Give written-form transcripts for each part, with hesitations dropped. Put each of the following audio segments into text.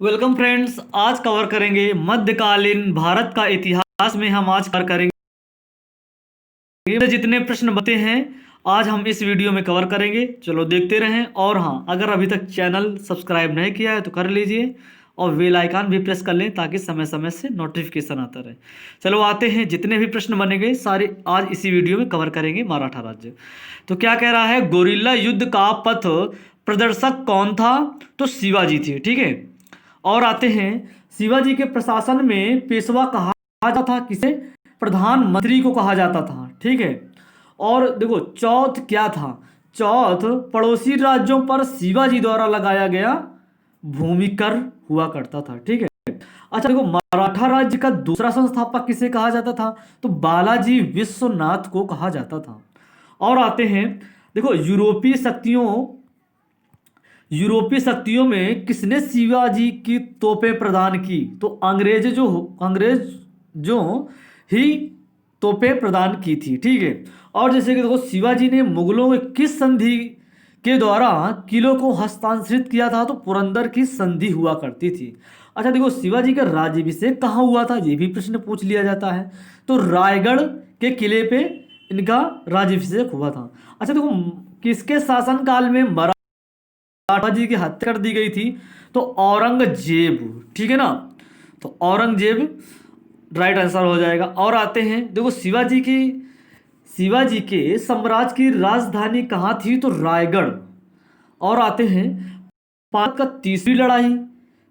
Welcome friends. आज cover करेंगे मध्यकालीन भारत का इतिहास में हम आज कवर करेंगे जितने प्रश्न बनते हैं आज हम इस वीडियो में कवर करेंगे। चलो देखते रहें। और हाँ, अगर अभी तक चैनल सब्सक्राइब नहीं किया है तो कर लीजिए और बेल आइकन भी प्रेस कर लें ताकि समय समय से नोटिफिकेशन आता रहे। चलो आते हैं, जितने भी प्रश्न बनेंगे सारे आज इसी वीडियो में कवर करेंगे। मराठा राज्य तो क्या कह रहा है, गोरिल्ला युद्ध का पथ प्रदर्शक कौन था? तो शिवाजी थे। ठीक है। और आते हैं, शिवाजी के प्रशासन में पेशवा कहा जाता था किसे? प्रधानमंत्री को कहा जाता था। ठीक है। और देखो चौथ क्या था? चौथ पड़ोसी राज्यों पर शिवाजी द्वारा लगाया गया भूमि कर हुआ करता था। ठीक है। अच्छा देखो, मराठा राज्य का दूसरा संस्थापक किसे कहा जाता था? तो बालाजी विश्वनाथ को कहा जाता था। और आते हैं, देखो यूरोपीय शक्तियों में किसने शिवाजी की तोपें प्रदान की? तो अंग्रेज जो ही तोपें प्रदान की थी। ठीक है। और जैसे कि देखो, शिवाजी ने मुगलों के किस संधि के द्वारा किलों को हस्तांतरित किया था? तो पुरंदर की संधि हुआ करती थी। अच्छा देखो, शिवाजी का राज्याभिषेक कहाँ हुआ था? ये भी प्रश्न पूछ लिया जाता है। तो रायगढ़ के किले पे इनका राज्याभिषेक हुआ था। अच्छा देखो, किसके शासनकाल में मराठा जी की हत्या कर दी गई थी? तो औरंगजेब। ठीक है ना। तो औरंगजेब राइट आंसर हो जाएगा। और आते हैं, देखो शिवाजी के साम्राज्य की राजधानी कहाँ थी? तो रायगढ़। और आते हैं, पाक का तीसरी लड़ाई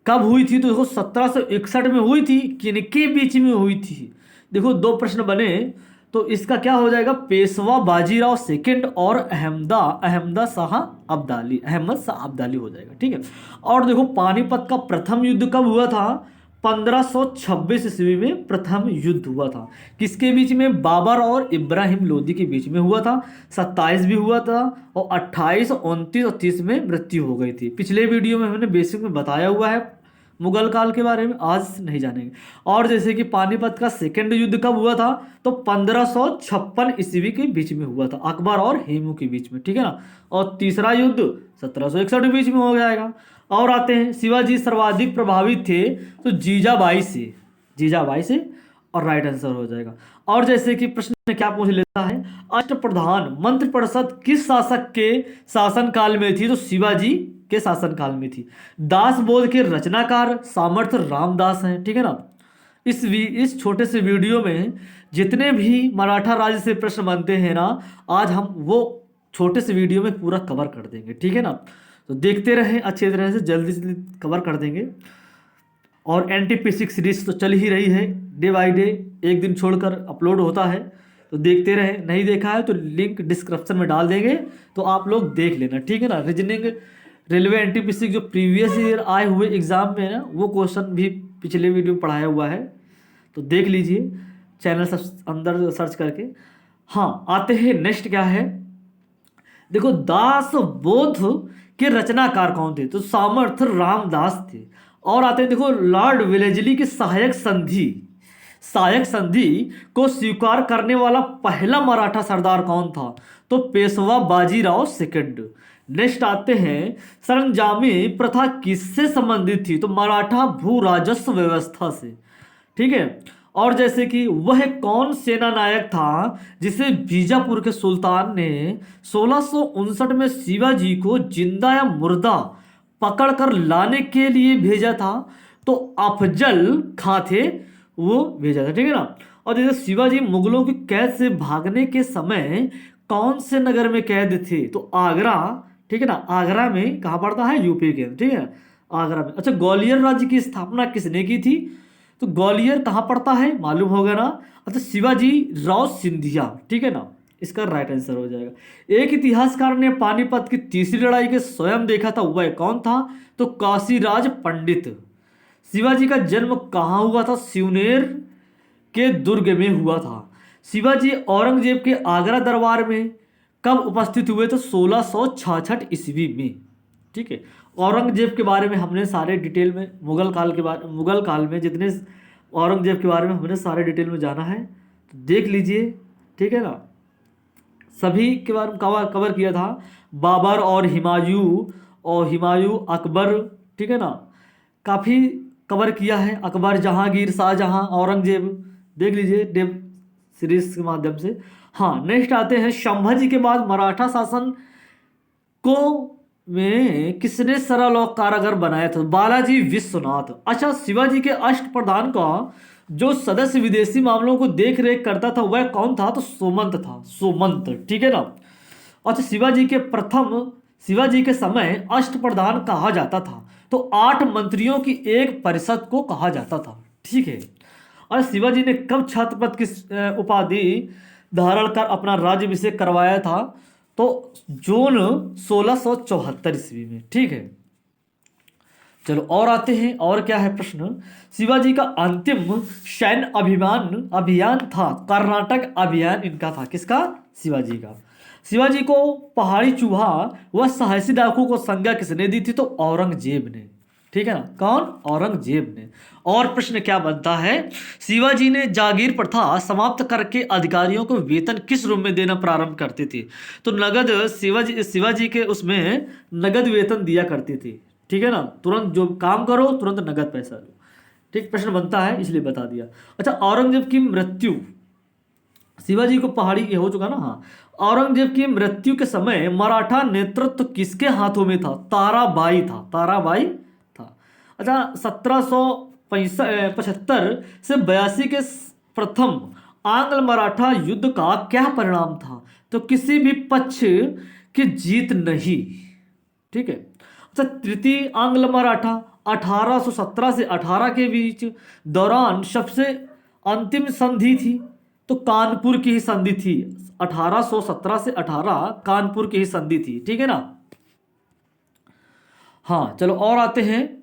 कब हुई थी? तो देखो 1761 में हुई थी। किनके बीच में हुई थी? देखो दो प्रश्न बने तो इसका क्या हो जाएगा? पेशवा बाजीराव सेकंड और अहमद शाह अब्दाली हो जाएगा। ठीक है। और देखो, पानीपत का प्रथम युद्ध कब हुआ था? 1526 ईस्वी में प्रथम युद्ध हुआ था। किसके बीच में? बाबर और इब्राहिम लोदी के बीच में हुआ था। 27 भी हुआ था और 28, 29 और 30 में मृत्यु हो गई थी। पिछले वीडियो में हमने बेसिक में बताया हुआ है मुगल काल के बारे में, आज नहीं जानेंगे। और जैसे कि पानीपत का सेकंड युद्ध कब हुआ था? तो 1556 ईस्वी के बीच में हुआ था, अकबर और हेमू के बीच में। ठीक है ना। और तीसरा युद्ध 1761 के बीच में हो जाएगा। और आते हैं, शिवाजी सर्वाधिक प्रभावित थे तो जीजाबाई से और राइट आंसर हो जाएगा। और जैसे कि प्रश्न क्या पूछ लेता है, अष्टप्रधान मंत्रिपरिषद किस शासक के शासनकाल में थी? तो शिवाजी के शासनकाल में थी। दासबोध के रचनाकार सामर्थ्य रामदास हैं। ठीक है ना। इस छोटे से वीडियो में जितने भी मराठा राज्य से प्रश्न बनते हैं ना, आज हम वो छोटे से वीडियो में पूरा कवर कर देंगे। ठीक है ना। तो देखते रहें, अच्छी तरह से जल्दी से कवर कर देंगे। और NTP6 सीरीज तो चल ही रही है, डे बाय डे एक दिन छोड़कर अपलोड होता है। तो देखते रहें। नहीं देखा है तो लिंक डिस्क्रिप्शन में डाल देंगे, तो आप लोग देख लेना। ठीक है ना। रीजनिंग रेलवे NTP6 जो प्रीवियस ईयर आए हुए एग्जाम में ना, वो क्वेश्चन भी पिछले वीडियो में पढ़ाया हुआ है, तो देख लीजिए चैनल सब अंदर सर्च करके। हाँ, आते हैं नेक्स्ट क्या है। देखो, दास बोध के रचनाकार कौन थे? तो सामर्थ रामदास थे। और आते हैं, देखो लॉर्ड वेलेजली की सहायक संधि को स्वीकार करने वाला पहला मराठा सरदार कौन था? तो पेशवा बाजीराव सेकंड। नेक्स्ट आते हैं, सरंजामी प्रथा किससे संबंधित थी? तो मराठा भू राजस्व व्यवस्था से। ठीक है। और जैसे कि वह कौन सेना नायक था जिसे बीजापुर के सुल्तान ने 1659 में शिवाजी को जिंदा या मुर्दा पकड़कर लाने के लिए भेजा था? तो अफजल खां थे, वो भेजा था। ठीक है ना। और जैसे शिवाजी मुगलों की कैद से भागने के समय कौन से नगर में कैद थे? तो आगरा। ठीक है ना। आगरा में कहाँ पड़ता है? यूपी के। ठीक है। आगरा में। अच्छा, ग्वालियर राज्य की स्थापना किसने की थी? तो ग्वालियर कहाँ पड़ता है? मालूम होगा ना। अच्छा, शिवाजी राव सिंधिया। ठीक है ना। इसका राइट आंसर हो जाएगा। एक इतिहासकार ने पानीपत की तीसरी लड़ाई के स्वयं देखा था, वह कौन था? तो काशीराज पंडित। शिवाजी का जन्म कहाँ हुआ था? सिवनेर के दुर्ग में हुआ था। शिवाजी औरंगजेब के आगरा दरबार में कब उपस्थित हुए? तो 1666 ईस्वी में। ठीक है। औरंगजेब के बारे में हमने सारे डिटेल में मुगल काल में जितने औरंगजेब के बारे में हमने सारे डिटेल में जाना है, तो देख लीजिए। ठीक है ना। सभी के बारे में कवर किया था। बाबर और हिमायू अकबर। ठीक है ना। काफ़ी कवर किया है, अकबर, जहांगीर, शाहजहां, औरंगजेब, देख लीजिए डेब सीरीज के माध्यम से। हाँ, नेक्स्ट आते हैं संभाजी के बाद मराठा शासन को में किसने सरल और कारागर बनाया था? बालाजी विश्वनाथ। अच्छा, शिवाजी के अष्टप्रधान का जो सदस्य विदेशी मामलों को देख रेख करता था वह कौन था? तो सोमंत था, सोमंत, ठीक है ना। अच्छा, शिवाजी के समय अष्टप्रधान कहा जाता था, तो 8 मंत्रियों की एक परिषद को कहा जाता था, ठीक है। और शिवाजी ने कब छत्रपति की उपाधि धारण कर अपना राज्याभिषेक करवाया था? तो जून 1674 ईस्वी में, ठीक है। चलो और आते हैं, और क्या है प्रश्न। शिवाजी का अंतिम सैन्य अभियान था कर्नाटक अभियान, इनका था, किसका? शिवाजी का। शिवाजी को पहाड़ी चूहा व साहसी डाकू को संज्ञा किसने दी थी? तो औरंगजेब ने, ठीक है ना। कौन? औरंगजेब ने। और प्रश्न क्या बनता है, शिवाजी ने जागीर प्रथा समाप्त करके अधिकारियों को वेतन किस रूप में देना प्रारंभ करते थे? तो नगद, शिवाजी के उसमें नगद वेतन दिया करती थी, ठीक है ना। तुरंत जो काम करो तुरंत नगद पैसा लो, ठीक। प्रश्न बनता है इसलिए बता दिया। अच्छा, औरंगजेब की मृत्यु, शिवाजी को पहाड़ी ये हो चुका ना। हाँ, औरंगजेब की मृत्यु के समय मराठा नेतृत्व किसके हाथों में था? ताराबाई था, ताराबाई था। अच्छा, 1775 से 82 के प्रथम आंग्ल मराठा युद्ध का क्या परिणाम था? तो किसी भी पक्ष की जीत नहीं, ठीक है। अच्छा, तृतीय आंग्ल मराठा 1817 से 18 के बीच दौरान सबसे अंतिम संधि थी, तो कानपुर की ही संधि थी। 1817 से 18 कानपुर की ही संधि थी, ठीक है ना। हाँ, चलो और आते हैं।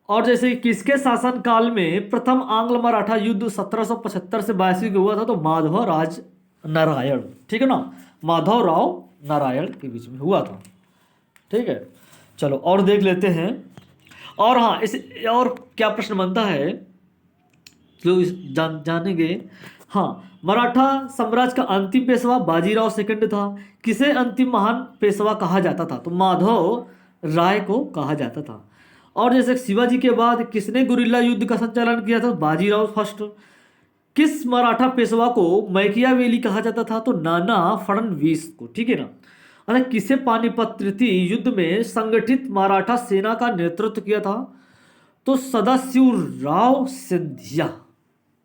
और जैसे किसके शासन काल में प्रथम आंग्ल मराठा युद्ध 1775 से 82 का हुआ था? तो माधव राज नारायण, ठीक है ना, माधवराव नारायण के बीच में हुआ था, ठीक है। चलो और देख लेते हैं। और हाँ, इस और क्या प्रश्न बनता है जो जानेंगे। हाँ, मराठा साम्राज्य का अंतिम पेशवा बाजीराव सेकंड था। किसे अंतिम महान पेशवा कहा जाता था? तो माधव राय को कहा जाता था। और जैसे शिवाजी के बाद किसने गुरिल्ला युद्ध का संचालन किया था? बाजीराव फर्स्ट। किस मराठा पेशवा को मैकियावेली कहा जाता था? तो नाना फडणवीस को, ठीक है ना। अरे, किसे पानीपत तृतीय युद्ध में संगठित मराठा सेना का नेतृत्व किया था? तो सदाशिवराव सिंधिया,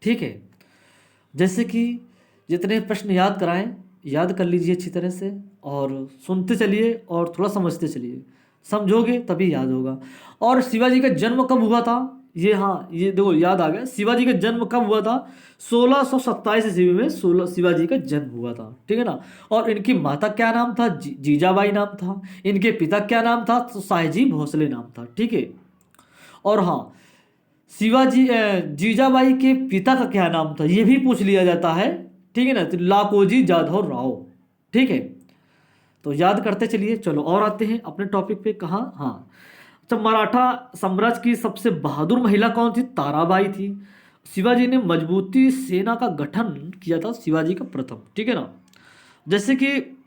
ठीक है। जैसे कि जितने प्रश्न याद कराएं याद कर लीजिए अच्छी तरह से, और सुनते चलिए और थोड़ा समझते चलिए, समझोगे तभी याद होगा। और शिवाजी का जन्म कब हुआ था? ये, हाँ, ये देखो याद आ गया। शिवाजी का जन्म कब हुआ था? 1627 ईस्वी में शिवाजी का जन्म हुआ था, ठीक है ना। और इनकी माता क्या नाम था? जीजाबाई नाम था। इनके पिता क्या नाम था? तो साहेजी भोसले नाम था, ठीक है। और हाँ, शिवाजी जीजाबाई के पिता का क्या नाम था ये भी पूछ लिया जाता है, ठीक है ना। तो लाकोजी जाधव राव, ठीक है। तो याद करते चलिए। चलो और आते हैं अपने टॉपिक पे। कहाँ? हाँ, तो मराठा साम्राज्य की सबसे बहादुर महिला कौन थी? ताराबाई थी। शिवाजी ने मजबूती सेना का गठन किया था, शिवाजी का प्रथम, ठीक है ना। जैसे कि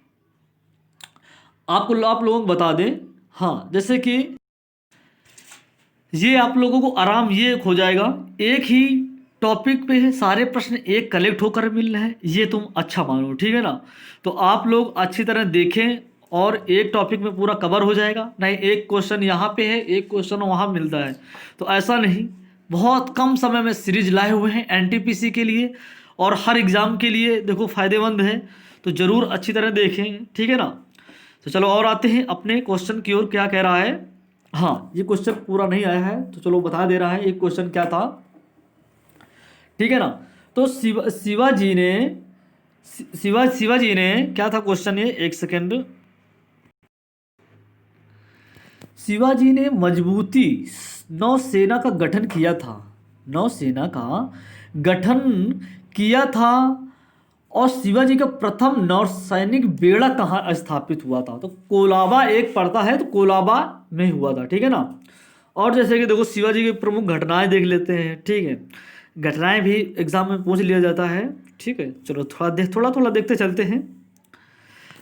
आप लोगों को बता दें, हाँ, जैसे कि ये आप लोगों को आराम ये हो जाएगा, एक ही टॉपिक पे है सारे प्रश्न एक कलेक्ट होकर मिल रहे हैं, ये तुम अच्छा मानो, ठीक है ना। तो आप लोग अच्छी तरह देखें और एक टॉपिक में पूरा कवर हो जाएगा। नहीं, एक क्वेश्चन यहाँ पे है, एक क्वेश्चन वहाँ मिलता है, तो ऐसा नहीं। बहुत कम समय में सीरीज लाए हुए हैं एनटीपीसी के लिए और हर एग्ज़ाम के लिए, देखो फ़ायदेमंद है, तो ज़रूर अच्छी तरह देखें, ठीक है ना। तो चलो और आते हैं अपने क्वेश्चन की ओर। क्या कह रहा है? हाँ, ये क्वेश्चन पूरा नहीं आया है तो चलो बता दे रहा है एक क्वेश्चन क्या था, ठीक है ना। तो शिवाजी ने क्या था क्वेश्चन? ये एक सेकेंड। शिवाजी ने मजबूती नौसेना का गठन किया था, नौसेना का गठन किया था। और शिवाजी का प्रथम नौसैनिक बेड़ा कहाँ स्थापित हुआ था? तो कोलाबा एक पड़ता है, तो कोलाबा में हुआ था, ठीक है ना। और जैसे कि देखो शिवाजी की प्रमुख घटनाएं देख लेते हैं, ठीक है। घटनाएं भी एग्जाम में पूछ लिया जाता है, ठीक है। चलो थोड़ा थोड़ा देखते चलते हैं।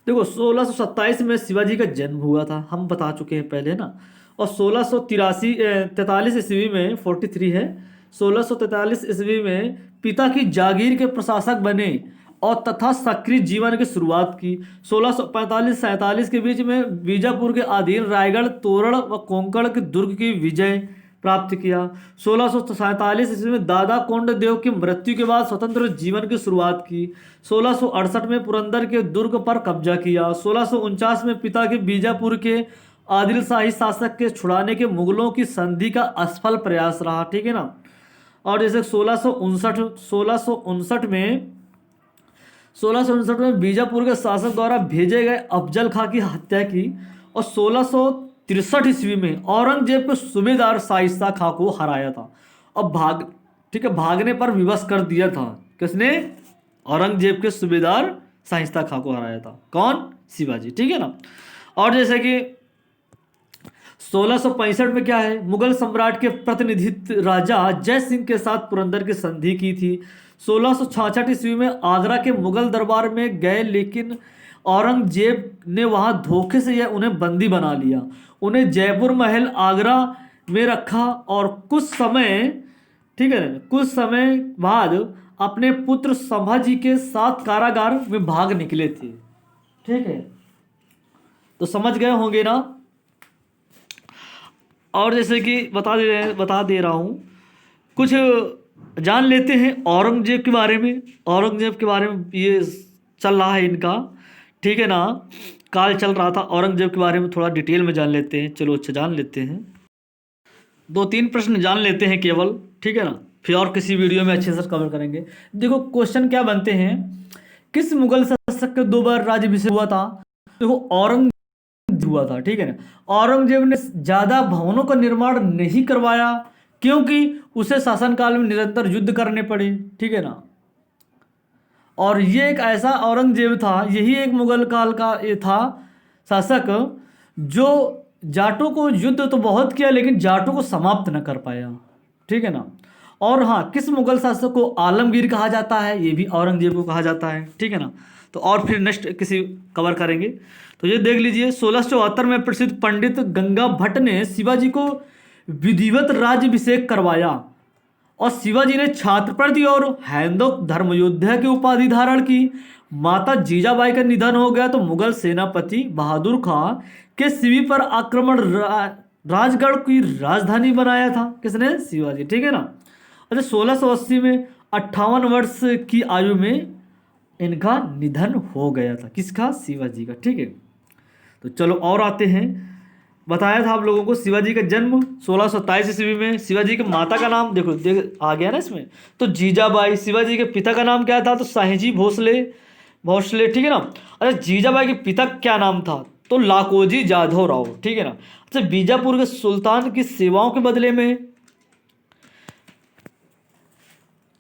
देखो 1627 में शिवाजी का जन्म हुआ था, हम बता चुके हैं पहले ना। और 1643 ईस्वी में 43 है, 1643 ईस्वी में पिता की जागीर के प्रशासक बने और तथा सक्रिय जीवन की शुरुआत की। 1645-47 के बीच में बीजापुर के अधीन रायगढ़, तोरण व कोंकण के दुर्ग की विजय प्राप्त किया। 1647 ईस्वी में दादा कोंडदेव की मृत्यु के बाद स्वतंत्र जीवन की शुरुआत की। 1668 में पुरंदर के दुर्ग पर कब्जा किया। 1649 में पिता के बीजापुर के आदिल शाही शासक के छुड़ाने के मुगलों की संधि का असफल प्रयास रहा, ठीक है ना। और जैसे 1659 में बीजापुर के शासक द्वारा भेजे गए अफजल खां की हत्या की। और 1663 ईस्वी में औरंगजेब के सूबेदार शाइस्ता खां को हराया था और भागने पर विवश कर दिया था। किसने? औरंगजेब के सूबेदार शाइस्ता खां को हराया था। कौन? शिवाजी, ठीक है ना। और जैसे कि 1665 में क्या है, मुगल सम्राट के प्रतिनिधित्व राजा जय सिंह के साथ पुरंदर की संधि की थी। 1666 ईस्वी में आगरा के मुगल दरबार में गए, लेकिन औरंगजेब ने वहां धोखे से यह उन्हें बंदी बना लिया। उन्हें जयपुर महल आगरा में रखा और कुछ समय, ठीक है, कुछ समय बाद अपने पुत्र संभाजी के साथ कारागार में भाग निकले थे, ठीक है। तो समझ गए होंगे ना। और जैसे कि बता दे रहा हूँ, कुछ जान लेते हैं औरंगजेब के बारे में। औरंगजेब के बारे में ये चल रहा है इनका, ठीक है ना, काल चल रहा था। औरंगजेब के बारे में थोड़ा डिटेल में जान लेते हैं। चलो अच्छा जान लेते हैं, 2-3 प्रश्न जान लेते हैं केवल, ठीक है ना, फिर और किसी वीडियो में अच्छे से कवर करेंगे। देखो क्वेश्चन क्या बनते हैं, किस मुगल शासक के 2 बार राज्याभिषेक हुआ था? देखो औरंगजेब हुआ था, ठीक है ना। औरंगजेब ने ज्यादा भवनों का निर्माण नहीं करवाया क्योंकि उसे शासनकाल में निरंतर युद्ध करने पड़े, ठीक है ना। और ये एक ऐसा औरंगजेब था, यही एक मुगल काल का ये था शासक जो जाटों को युद्ध तो बहुत किया लेकिन जाटों को समाप्त न कर पाया, ठीक है ना। और हाँ, किस मुगल शासक को आलमगीर कहा जाता है? ये भी औरंगजेब को कहा जाता है, ठीक है ना। तो और फिर नेक्स्ट किसी कवर करेंगे। तो ये देख लीजिए, 1674 में प्रसिद्ध पंडित गंगा भट्ट ने शिवाजी को विधिवत राज्याभिषेक करवाया और शिवाजी ने छत्रपति और हैंदोक धर्मयोद्धा की उपाधि धारण की। माता जीजाबाई का निधन हो गया तो मुगल सेनापति बहादुर खां के शिविर पर आक्रमण राजगढ़ की राजधानी बनाया था। किसने? शिवाजी, ठीक है ना। अच्छा, 1680 में 58 वर्ष की आयु में इनका निधन हो गया था। किसका? शिवाजी का, ठीक है। तो चलो और आते हैं। बताया था आप लोगों को शिवाजी का जन्म 1627 ईस्वी में। शिवाजी के माता का नाम देखो आ गया ना इसमें, तो जीजाबाई। शिवाजी के पिता का नाम क्या था? तो शाहजी भोसले, ठीक है ना। अच्छा, जीजाबाई के पिता क्या नाम था? तो लाकोजी जाधव राव, ठीक है ना। अच्छा, बीजापुर के सुल्तान की सेवाओं के बदले में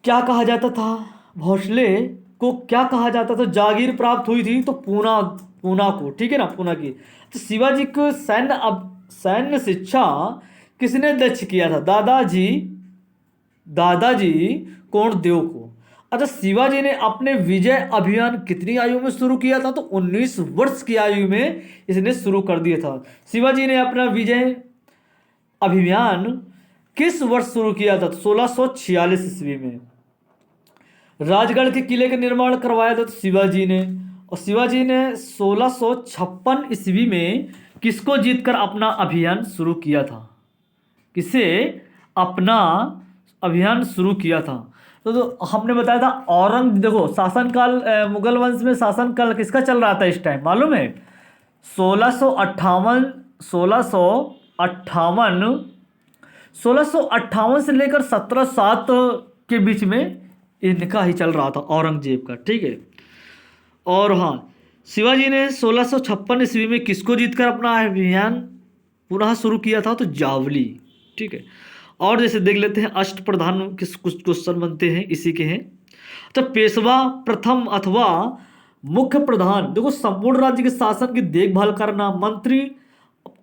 क्या कहा जाता था? भोसले को क्या कहा जाता था? जागीर प्राप्त हुई थी तो पूना को, ठीक है ना, पूना की। तो शिवाजी को सैन्य शिक्षा किसने दक्ष किया था? दादाजी कोंडदेव को। अच्छा, शिवाजी ने अपने विजय अभियान कितनी आयु में शुरू किया था? तो 19 वर्ष की आयु में इसने शुरू कर दिया था। शिवाजी ने अपना विजय अभियान किस वर्ष शुरू किया था? 1646 ईस्वी में। राजगढ़ के किले का निर्माण करवाया था तो शिवाजी ने। और शिवाजी ने 1656 ईस्वी में किसको जीतकर अपना अभियान शुरू किया था? किसे अपना अभियान शुरू किया था? तो हमने बताया था देखो शासनकाल, मुगल वंश में शासनकाल किसका चल रहा था इस टाइम मालूम है? 1658 से लेकर 1707 के बीच में इनका ही चल रहा था, औरंगजेब का, ठीक है। और हाँ, शिवाजी ने 1656 ईस्वी में किसको जीतकर अपना अभियान पुनः शुरू किया था? तो जावली, ठीक है। और जैसे देख लेते हैं अष्टप्रधान किस कुछ क्वेश्चन बनते हैं, इसी के हैं। तो पेशवा प्रथम अथवा मुख्य प्रधान, देखो संपूर्ण राज्य के शासन की देखभाल करना, मंत्री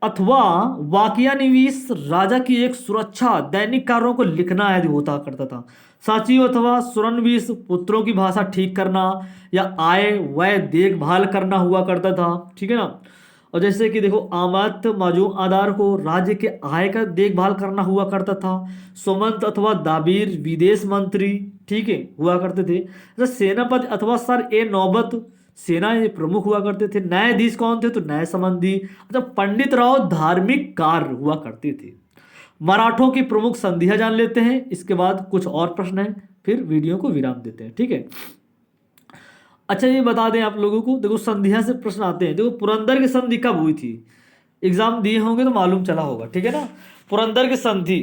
अथवा वाकियानिवीस राजा की एक सुरक्षा दैनिक कार्यों को लिखना आदि होता करता था। सचिव अथवा सुरनवीस पुत्रों की भाषा ठीक करना या आय व्यय देखभाल करना हुआ करता था, ठीक है ना। और जैसे कि देखो आमद मौजूदार को राज्य के आय का देखभाल करना हुआ करता था। सुमंत अथवा दाबीर विदेश मंत्री, ठीक है, हुआ करते थे। तो सेनापति अथवा सर ए नौबत सेना के प्रमुख हुआ करते थे। न्यायाधीश कौन थे? तो न्याय संबंधी। अच्छा, पंडित राव धार्मिक कार्य हुआ करते थे। मराठों की प्रमुख संधियां जान लेते हैं, इसके बाद कुछ और प्रश्न है, फिर वीडियो को विराम देते हैं, ठीक है। अच्छा, ये बता दें आप लोगों को, देखो संधियां से प्रश्न आते हैं। देखो पुरंदर की संधि कब हुई थी? एग्जाम दिए होंगे तो मालूम चला होगा, ठीक है ना। पुरंदर की संधि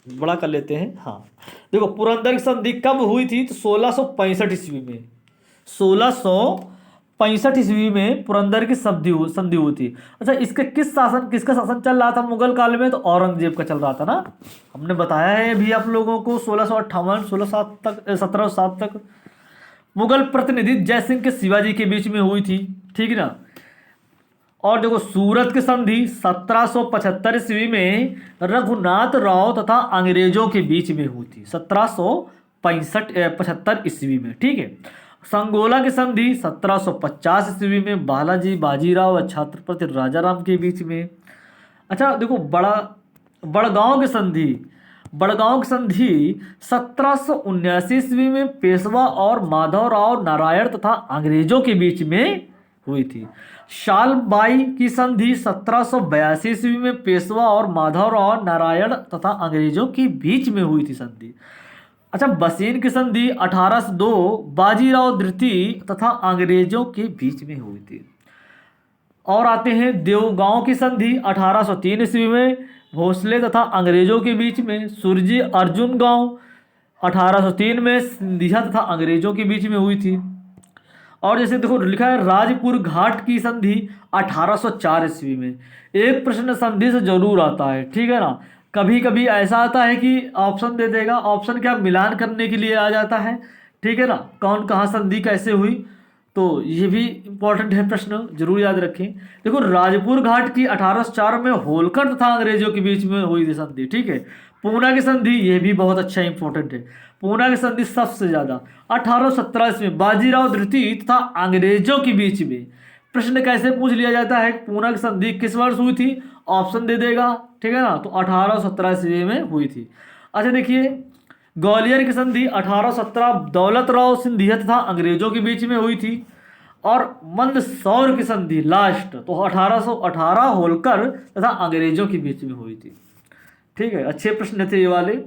बड़ा कर लेते हैं। हाँ, देखो पुरंदर की संधि कब हुई थी? तो 1665 ईस्वी में। 1665 ईस्वी में पुरंदर की संधि हुई थी। अच्छा, किसका शासन चल रहा था मुगल काल में? तो औरंगजेब का चल रहा था ना। हमने बताया है भी आप लोगों को 1658 1607 तक 1707 तक मुगल प्रतिनिधि जयसिंह के शिवाजी के बीच में हुई थी, ठीक है ना। और देखो सूरत की संधि 1775 ईस्वी में रघुनाथ राव तथा अंग्रेजों के बीच में हुई थी, 1765 ईस्वी में, ठीक है। संगोला की संधि 1750 ईस्वी में बालाजी बाजीराव और छत्रपति राजाराम के बीच में। अच्छा देखो बड़गांव की संधि 1779 ईस्वी में पेशवा और माधवराव नारायण तथा अंग्रेजों के बीच में हुई थी। शालबाई की संधि 1782 ईस्वी में पेशवा और माधवराव नारायण तथा अंग्रेजों के बीच में हुई थी संधि। अच्छा, बसेन की संधि 1802 बाजीराव द्वितीय तथा अंग्रेजों के बीच में हुई थी। और आते हैं देवगांव की संधि 1803 ईस्वी में भोसले तथा अंग्रेजों के बीच में। सुरजी अर्जुन गांव 1803 में सिंधिया तथा अंग्रेजों के बीच में हुई थी। और जैसे देखो लिखा है राजपुर घाट की संधि 1804 ईस्वी में। एक प्रश्न संधि से जरूर आता है, ठीक है ना। कभी कभी ऐसा आता है कि ऑप्शन दे देगा, ऑप्शन क्या मिलान करने के लिए आ जाता है, ठीक है ना, कौन कहाँ संधि कैसे हुई। तो ये भी इंपॉर्टेंट है, प्रश्न जरूर याद रखें। देखो राजपुर घाट की 1804 में होलकर तथा अंग्रेजों के बीच में हुई थी संधि, ठीक है। पूना की संधि ये भी बहुत अच्छा इंपॉर्टेंट है। पूना की संधि सबसे ज्यादा 1817 में बाजीराव द्वितीय तथा अंग्रेजों के बीच में। प्रश्न कैसे पूछ लिया जाता है, पूना की संधि किस वर्ष हुई थी? ऑप्शन दे देगा, ठीक है ना। तो 1817 ईस्वी में हुई थी। अच्छा देखिए ग्वालियर की संधि 1817 दौलत राव सिंधिया तथा अंग्रेजों के बीच में हुई थी। और मंदसौर की संधि लास्ट तो 1818 होलकर तथा अंग्रेजों के बीच में हुई थी, ठीक है। अच्छे प्रश्न थे ये वाले।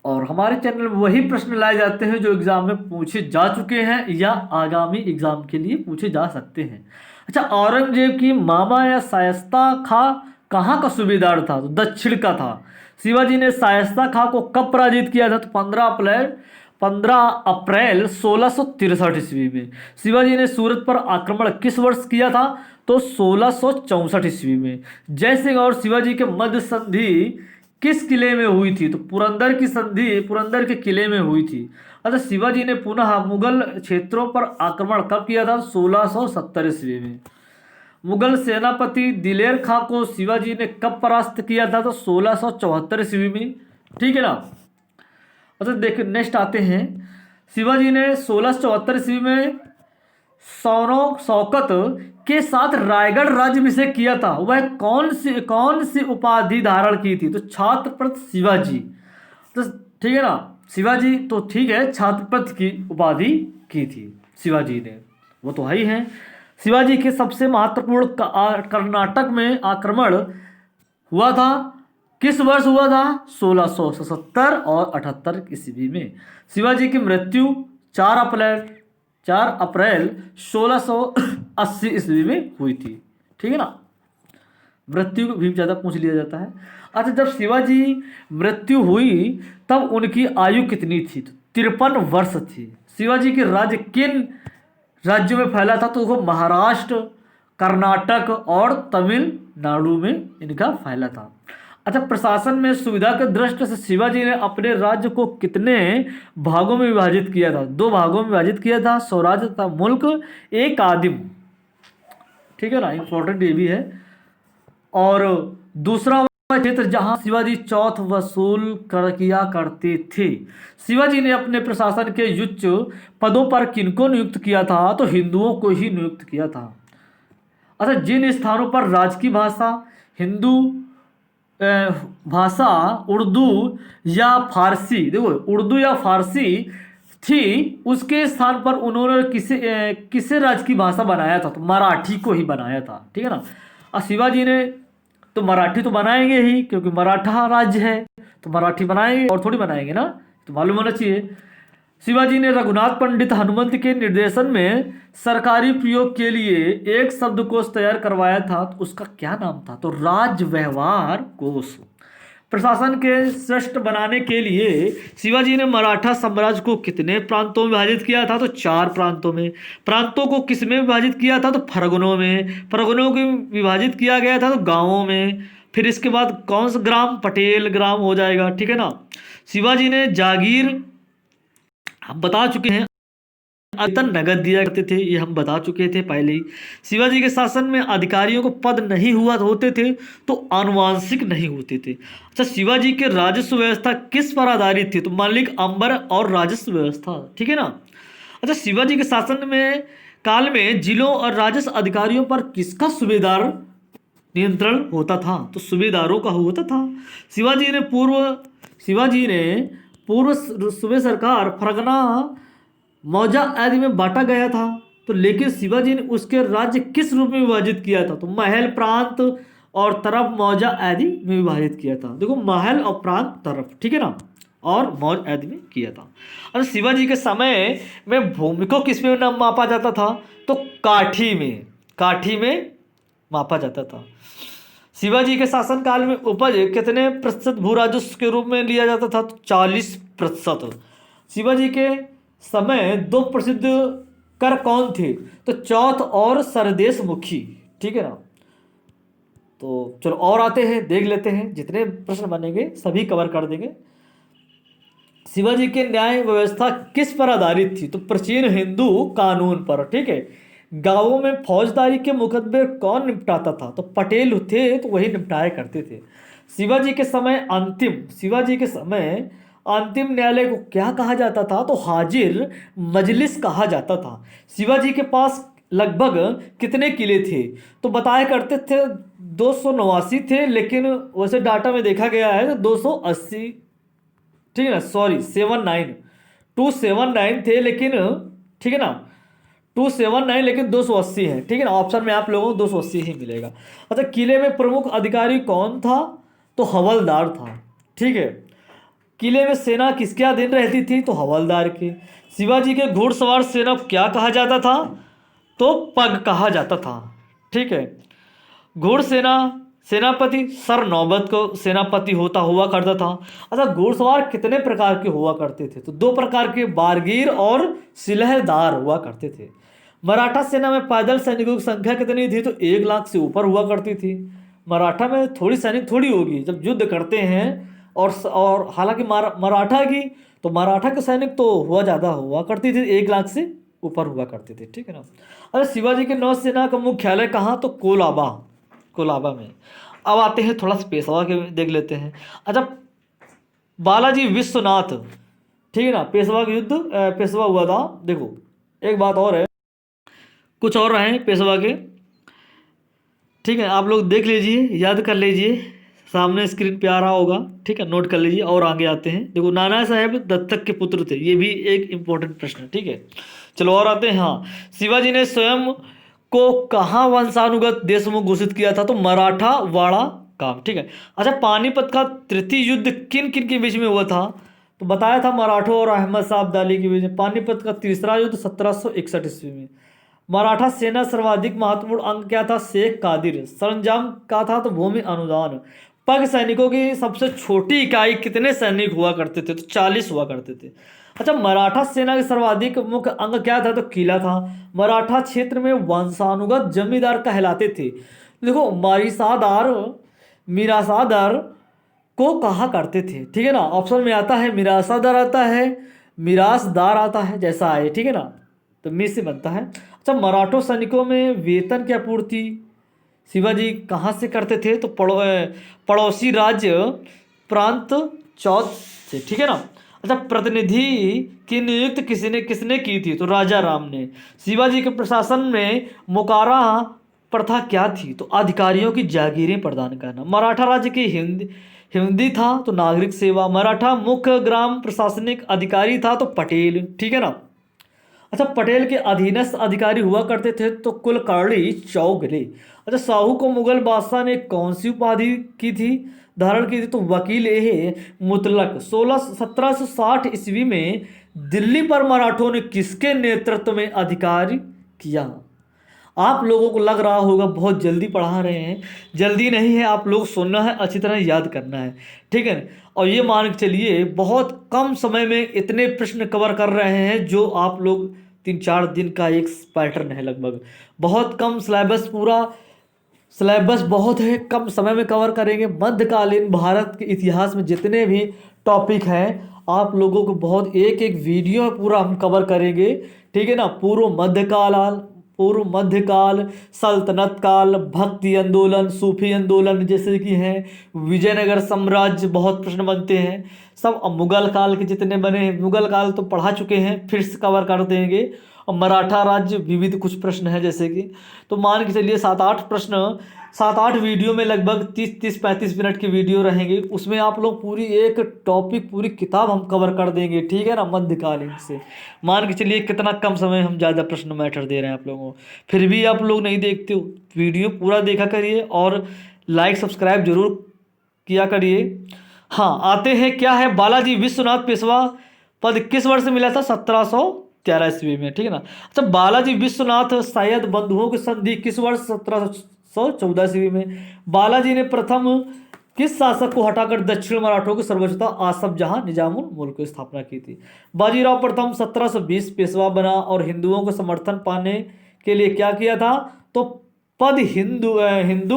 और हमारे चैनल में वही प्रश्न लाए जाते हैं जो एग्जाम में पूछे जा चुके हैं या आगामी एग्जाम के लिए पूछे जा सकते हैं। अच्छा, औरंगजेब की मामा या शायस्ता खां कहाँ का सूबेदार था? तो दक्षिण का था। शिवाजी ने शायस्ता खां को कब पराजित किया था? तो 15 अप्रैल 1663 ईस्वी में। शिवाजी ने सूरत पर आक्रमण किस वर्ष किया था? तो 1664 ईस्वी में। जयसिंह और शिवाजी के मध्य संधि किस किले में हुई थी? तो पुरंदर की संधि पुरंदर के किले में हुई थी। अतः शिवाजी ने पुनः मुगल क्षेत्रों पर आक्रमण कब किया था? 1670 ईस्वी में। मुगल सेनापति दिलेर खां को शिवाजी ने कब परास्त किया था? तो 1674 ईस्वी में, ठीक है ना। अच्छा देखिए नेक्स्ट आते हैं, शिवाजी ने 1674 ईस्वी में शौकत के साथ रायगढ़ राज्याभिषेक किया था। वह कौन सी उपाधि धारण की थी? तो छत्रपति शिवाजी। तो ठीक है ना, शिवाजी तो ठीक है, छत्रपति की उपाधि की थी शिवाजी ने, वो तो है ही है। शिवाजी के सबसे महत्वपूर्ण कर्नाटक में आक्रमण हुआ था, किस वर्ष हुआ था? 1677 और 78 ईस्वी में। शिवाजी की मृत्यु 4 अप्रैल 1680 ईस्वी में हुई थी, ठीक है ना। मृत्यु को भी ज़्यादा पूछ लिया जाता है। अच्छा, जब शिवाजी मृत्यु हुई तब उनकी आयु कितनी थी? तो 53 वर्ष थी। शिवाजी के राज्य किन राज्यों में फैला था? तो वो महाराष्ट्र, कर्नाटक और तमिलनाडु में इनका फैला था। अच्छा, प्रशासन में सुविधा के दृष्टि से शिवाजी ने अपने राज्य को कितने भागों में विभाजित किया था? 2 भागों में विभाजित किया था, स्वराज्य तथा मुल्क एक आदिम, ठीक है ना, इंपॉर्टेंट ये भी है। और दूसरा क्षेत्र जहां शिवाजी चौथ वसूल किया करते थे। शिवाजी ने अपने प्रशासन के उच्च पदों पर किनको नियुक्त किया था? तो हिंदुओं को ही नियुक्त किया था। अच्छा, जिन स्थानों पर राजकीय भाषा हिंदू अ, भाषा उर्दू या फारसी, देखो उर्दू या फारसी थी, उसके स्थान पर उन्होंने किसे राज्य की भाषा बनाया था? तो मराठी को ही बनाया था, ठीक है ना। और शिवाजी ने तो मराठी तो बनाएंगे ही, क्योंकि मराठा राज्य है, तो मराठी बनाएंगे और थोड़ी बनाएंगे ना, तो मालूम होना चाहिए। शिवाजी ने रघुनाथ पंडित हनुमंत के निर्देशन में सरकारी प्रयोग के लिए एक शब्दकोश तैयार करवाया था, तो उसका क्या नाम था? तो राज व्यवहार कोश। प्रशासन के श्रेष्ठ बनाने के लिए शिवाजी ने मराठा साम्राज्य को कितने प्रांतों में विभाजित किया था? तो 4 प्रांतों में। प्रांतों को किस में विभाजित किया था? तो फरगनों में। फरगनों को विभाजित किया गया था तो गांवों में। फिर इसके बाद कौन सा ग्राम? पटेल ग्राम हो जाएगा, ठीक है ना। शिवाजी ने जागीर हम बता चुके हैं, वेतन नगद दिया करते थे, ये हम बता चुके थे पहले ही। शिवाजी के शासन में अधिकारियों को पद नहीं हुआ होते थे, तो आनुवांशिक नहीं होते थे। अच्छा, शिवाजी के राजस्व व्यवस्था किस पर आधारित थी? तो मालिक अंबर और राजस्व व्यवस्था, ठीक है ना। अच्छा, शिवाजी के शासन में काल में जिलों और राजस्व अधिकारियों पर किसका सूबेदार नियंत्रण होता था? तो सूबेदारों का होता था। शिवाजी ने पूर्व सूबे सरकार फरगना मौजा आदि में बांटा गया था, तो लेकिन शिवाजी ने उसके राज्य किस रूप में विभाजित किया था? तो महल, प्रांत और तरफ, मौजा आदि में विभाजित किया था। देखो, महल और प्रांत, तरफ, ठीक है ना, और मौज आदि में किया था। और शिवाजी के समय में भूमि को किस में मापा जाता था? तो काठी में मापा जाता था। शिवाजी के शासनकाल में उपज कितने प्रतिशत भू राजस्व के रूप में लिया जाता था? तो 40%। शिवाजी के समय 2 प्रसिद्ध कर कौन थे? तो चौथ और सरदेश मुखी, ठीक है ना। तो चलो और आते हैं, देख लेते हैं, जितने प्रश्न बनेंगे सभी कवर कर देंगे। शिवाजी की न्याय व्यवस्था किस पर आधारित थी? तो प्राचीन हिंदू कानून पर, ठीक है। गांवों में फौजदारी के मुकदमे कौन निपटाता था? तो पटेल थे, तो वही निपटाया करते थे। शिवाजी के समय अंतिम न्यायालय को क्या कहा जाता था? तो हाजिर मजलिस कहा जाता था। शिवाजी के पास लगभग कितने किले थे? तो बताया करते थे 289 थे, लेकिन वैसे डाटा में देखा गया है तो 280, ठीक है ना, सॉरी 279 थे, लेकिन ठीक है ना, 279 लेकिन 280 है, ठीक है ना। ऑप्शन में आप लोगों को 280 ही मिलेगा। अच्छा, किले में प्रमुख अधिकारी कौन था? तो हवलदार था, ठीक है। किले में सेना किसके अधीन रहती थी? तो हवलदार के। शिवाजी के घुड़सवार सेना को क्या कहा जाता था? तो पग कहा जाता था, ठीक है। घुड़सेना सेनापति सर नौबत को सेनापति होता हुआ करता था। अच्छा, घुड़सवार कितने प्रकार के हुआ करते थे? तो 2 प्रकार के, बारगीर और सिलहदार हुआ करते थे। मराठा सेना में पैदल सैनिकों की संख्या कितनी थी? तो 1 लाख से ऊपर हुआ करती थी। मराठा में थोड़ी सैनिक थोड़ी होगी, जब युद्ध करते हैं, और हालांकि मराठा की, तो मराठा के सैनिक तो ज़्यादा हुआ करती थी, 1 लाख से ऊपर हुआ करते थे, ठीक है ना। अरे, शिवाजी के नौसेना का मुख्यालय कहाँ? तो कोलाबा में। अब आते हैं थोड़ा सा पेशवा के देख लेते हैं। अच्छा, बालाजी विश्वनाथ, ठीक है ना, पेशवा का युद्ध पेशवा हुआ था। देखो, एक बात और है, कुछ और रहे पेशवा के, ठीक है, आप लोग देख लीजिए, याद कर लीजिए, सामने स्क्रीन पे आ रहा होगा, ठीक है, नोट कर लीजिए। और आगे आते हैं, देखो, नाना साहेब दत्तक के पुत्र थे, ये भी एक इंपॉर्टेंट प्रश्न है, ठीक है। चलो और आते हैं। हाँ, शिवाजी ने स्वयं को कहाँ वंशानुगत देशमुख घोषित किया था? तो मराठावाड़ा काम, ठीक है। अच्छा, पानीपत का तृतीय युद्ध किन किन के बीच में हुआ था? तो बताया था मराठों और अहमद शाह अब्दाली के बीच में। पानीपत का तीसरा युद्ध 1761 ईस्वी में। मराठा सेना सर्वाधिक महत्वपूर्ण अंग क्या था? शेख कादिर। सरंजाम का था तो भूमि अनुदान। पग सैनिकों की सबसे छोटी इकाई कितने सैनिक हुआ करते थे? तो 40 हुआ करते थे। अच्छा, मराठा सेना के सर्वाधिक मुख्य अंग क्या था? तो किला था। मराठा क्षेत्र में वंशानुगत जमींदार कहलाते थे। देखो, मिरासादार को कहा करते थे, ठीक है ना। ऑप्शन में आता है मिरासादार आता है, मिरासदार आता है, जैसा आए, ठीक है ना, तो मी से बनता है। अच्छा, मराठों सैनिकों में वेतन की आपूर्ति शिवाजी कहाँ से करते थे? तो पड़ोसी राज्य प्रांत चौथ से, ठीक है ना। अच्छा, प्रतिनिधि की नियुक्ति किसने की थी? तो राजा राम ने। शिवाजी के प्रशासन में मोकारा प्रथा क्या थी? तो अधिकारियों की जागीरें प्रदान करना। मराठा राज्य की हिंदी था तो नागरिक सेवा। मराठा मुख्य ग्राम प्रशासनिक अधिकारी था तो पटेल, ठीक है ना। अच्छा, पटेल के अधीनस्थ अधिकारी हुआ करते थे तो कुलकर्णी चौगले। अच्छा, शाहू को मुगल बादशाह ने कौन सी उपाधि की थी, धारण की थी? तो वकील ए मुतलक। 1760 ईस्वी में दिल्ली पर मराठों ने किसके नेतृत्व में अधिकार किया? आप लोगों को लग रहा होगा बहुत जल्दी पढ़ा रहे हैं, जल्दी नहीं है, आप लोग सुनना है, अच्छी तरह याद करना है, ठीक है। और ये मान के चलिए बहुत कम समय में इतने प्रश्न कवर कर रहे हैं जो आप लोग 3-4 दिन का एक पैटर्न है लगभग। बहुत कम सिलेबस, पूरा सिलेबस बहुत है, कम समय में कवर करेंगे। मध्यकालीन भारत के इतिहास में जितने भी टॉपिक हैं आप लोगों को बहुत एक एक वीडियो में पूरा हम कवर करेंगे, ठीक है ना। पूर्व मध्यकाल, सल्तनत काल, भक्ति आंदोलन, सूफी आंदोलन जैसे कि हैं, विजयनगर साम्राज्य, बहुत प्रश्न बनते हैं सब। अब मुगल काल के जितने बने हैं, मुगल काल तो पढ़ा चुके हैं, फिर से कवर कर देंगे। और मराठा राज्य विविध कुछ प्रश्न हैं जैसे कि, तो मान के चलिए 7-8 प्रश्न, 7-8 वीडियो में लगभग 30-35 मिनट की वीडियो रहेंगे, उसमें आप लोग पूरी एक टॉपिक, पूरी किताब हम कवर कर देंगे, ठीक है ना, मध्यकालीन से। मान के चलिए कितना कम समय हम ज़्यादा प्रश्न मैटर दे रहे हैं आप लोगों को, फिर भी आप लोग नहीं देखते हो। वीडियो पूरा देखा करिए और लाइक सब्सक्राइब जरूर किया करिए। हाँ, आते हैं, क्या है बालाजी विश्वनाथ पेशवा पद किस वर्ष मिला था? 1713 ईस्वी में, ठीक है ना। अच्छा, बालाजी विश्वनाथ शायद बंधुओं की संधि किस वर्ष? 1714 ईस्वी में। बालाजी ने प्रथम किस शासक को हटाकर दक्षिण मराठों की सर्वोच्चता आसफ जहां निजामुल मुल्क की स्थापना की थी? बाजीराव प्रथम 1720 पेशवा बना और हिंदुओं को समर्थन पाने के लिए क्या किया था? तो हिंदू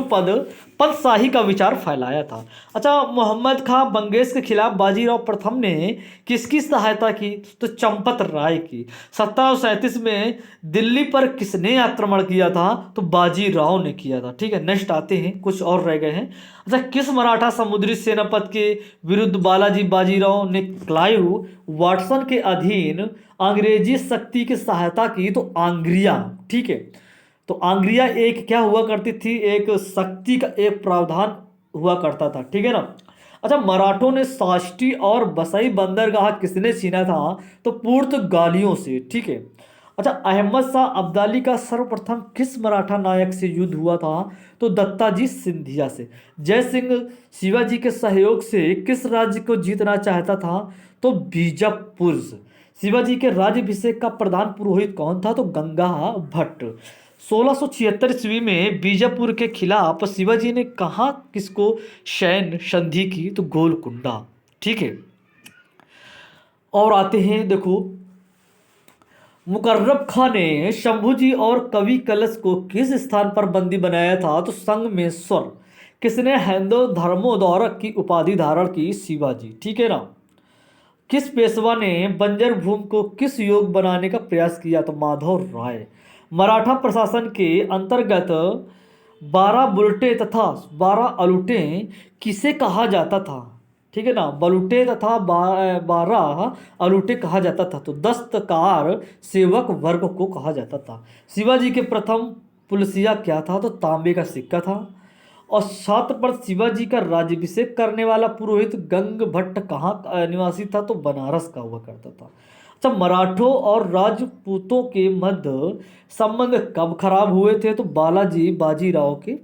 पदशाही का विचार फैलाया था। अच्छा, मोहम्मद खां बंगेश के खिलाफ बाजीराव प्रथम ने किसकी सहायता की? तो चंपत राय की। 1737 में दिल्ली पर किसने आक्रमण किया था? तो बाजीराव ने किया था, ठीक है। नेक्स्ट आते हैं, कुछ और रह गए हैं। अच्छा, किस मराठा समुद्री सेनापति के विरुद्ध बालाजी बाजीराव ने क्लाइव वाटसन के अधीन अंग्रेजी शक्ति की सहायता की? तो आंग्रिया, ठीक है। तो आंग्रिया एक क्या हुआ करती थी? एक शक्ति का एक प्रावधान हुआ करता था, ठीक है ना। अच्छा, मराठों ने साष्टी और बसई बंदरगाह किसने छीना था? तो पुर्तगालियों से, ठीक है। अच्छा, अहमद शाह अब्दाली का सर्वप्रथम किस मराठा नायक से युद्ध हुआ था? तो दत्ताजी सिंधिया से। जय सिंह शिवाजी के सहयोग से किस राज्य को जीतना चाहता था? तो बीजापुर से। शिवाजी के राज्याभिषेक का प्रधान पुरोहित कौन था? तो गंगा भट्ट। 1676 ईस्वी में बीजापुर के खिलाफ शिवाजी ने कहा किसको सैन्य संधि की? तो गोलकुंडा, ठीक है। और आते हैं, देखो, मुकर्रब खां ने शंभूजी और कवि कलश को किस स्थान पर बंदी बनाया था? तो संगमेश्वर। किसने हिंदू धर्मोद्धारक की उपाधि धारण की? शिवाजी, ठीक है ना। किस पेशवा ने बंजर भूमि को किस योग बनाने का प्रयास किया? तो माधव राय। मराठा प्रशासन के अंतर्गत 12 बुलटे तथा 12 अलूटे किसे कहा जाता था? ठीक है ना, बलूटे तथा 12 अलूटे कहा जाता था। तो दस्तकार सेवक वर्ग को कहा जाता था। शिवाजी के प्रथम पुलसिया क्या था? तो तांबे का सिक्का था। और छात्र पर शिवाजी का राज्याभिषेक करने वाला पुरोहित गंग भट्ट कहाँ का निवासी था? तो बनारस का हुआ करता था। अच्छा, मराठों और राजपूतों के मध्य संबंध कब खराब हुए थे? तो बालाजी बाजीराव के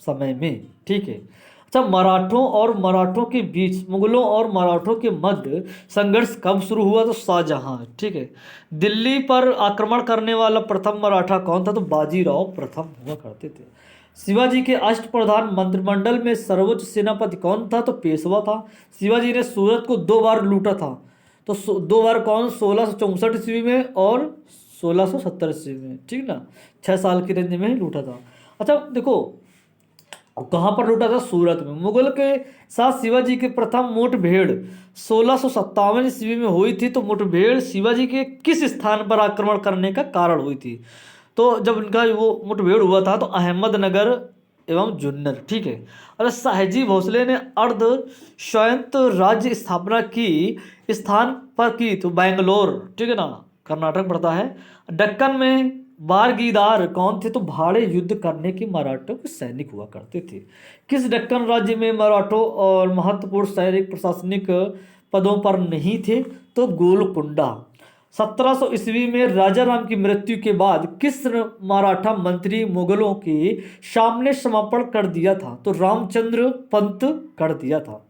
समय में, ठीक है। अच्छा, मराठों के बीच मुगलों और मराठों के मध्य संघर्ष कब शुरू हुआ? तो शाहजहां, ठीक है। दिल्ली पर आक्रमण करने वाला प्रथम मराठा कौन था? तो बाजीराव प्रथम हुआ करते थे। शिवाजी के अष्टप्रधान मंत्रिमंडल में सर्वोच्च सेनापति कौन था? तो पेशवा था। शिवाजी ने सूरत को 2 बार लूटा था। तो 2 बार कौन? 1664 ईस्वी में और 1670 ईस्वी में, ठीक ना। 6 साल की रेंज में लूटा था। अच्छा देखो, कहाँ पर लूटा था? सूरत में। मुगल के साथ शिवाजी की प्रथम मुठभेड़ 1657 ईस्वी में हुई थी। तो मुठभेड़ शिवाजी के किस स्थान पर आक्रमण करने का कारण हुई थी? तो जब इनका वो मुठभेड़ हुआ था तो अहमदनगर एवं जुन्नर, ठीक है। और शाहजी भोसले ने अर्ध स्वायत्त राज्य स्थापना की स्थान पर की? तो बैंगलोर, ठीक है ना, कर्नाटक पड़ता है। दक्कन में बारगीदार कौन थे? तो भाड़े युद्ध करने के मराठों के सैनिक हुआ करते थे। किस दक्कन राज्य में मराठों और महत्वपूर्ण सैनिक प्रशासनिक पदों पर नहीं थे? तो गोलकुंडा। 1700 ईस्वी में राजा राम की मृत्यु के बाद किस मराठा मंत्री मुगलों के सामने समर्पण कर दिया था? तो रामचंद्र पंत कर दिया था।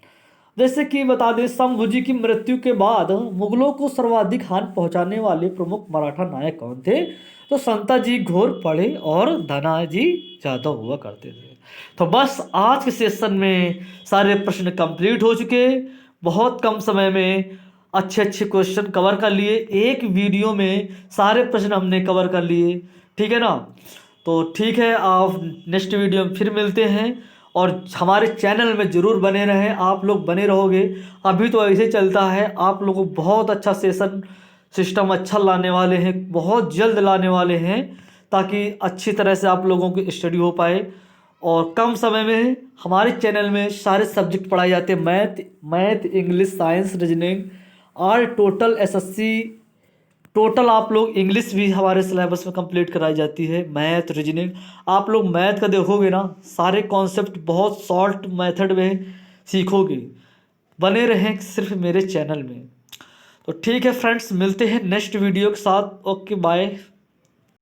जैसे कि बता दें, शंभुजी की मृत्यु के बाद मुगलों को सर्वाधिक हानि पहुंचाने वाले प्रमुख मराठा नायक कौन थे? तो संताजी घोरपड़े और धनाजी जादव हुआ करते थे। तो बस आज के सेशन में सारे प्रश्न कंप्लीट हो चुके। बहुत कम समय में अच्छे अच्छे क्वेश्चन कवर कर लिए। एक वीडियो में सारे प्रश्न हमने कवर कर लिए, ठीक है ना? तो ठीक है, आप नेक्स्ट वीडियो में फिर मिलते हैं। और हमारे चैनल में ज़रूर बने रहें, आप लोग बने रहोगे। अभी तो ऐसे चलता है, आप लोगों को बहुत अच्छा सेशन सिस्टम अच्छा लाने वाले हैं, बहुत जल्द लाने वाले हैं, ताकि अच्छी तरह से आप लोगों की स्टडी हो पाए। और कम समय में हमारे चैनल में सारे सब्जेक्ट पढ़ाए जाते हैं, मैथ, इंग्लिश, साइंस, रीजनिंग, और टोटल एसएससी। टोटल आप लोग इंग्लिश भी हमारे सिलेबस में कंप्लीट कराई जाती है, मैथ, रीजनिंग। आप लोग मैथ का देखोगे ना, सारे कॉन्सेप्ट बहुत शॉर्ट मेथड में सीखोगे। बने रहें सिर्फ मेरे चैनल में। तो ठीक है फ्रेंड्स, मिलते हैं नेक्स्ट वीडियो के साथ। Okay, bye.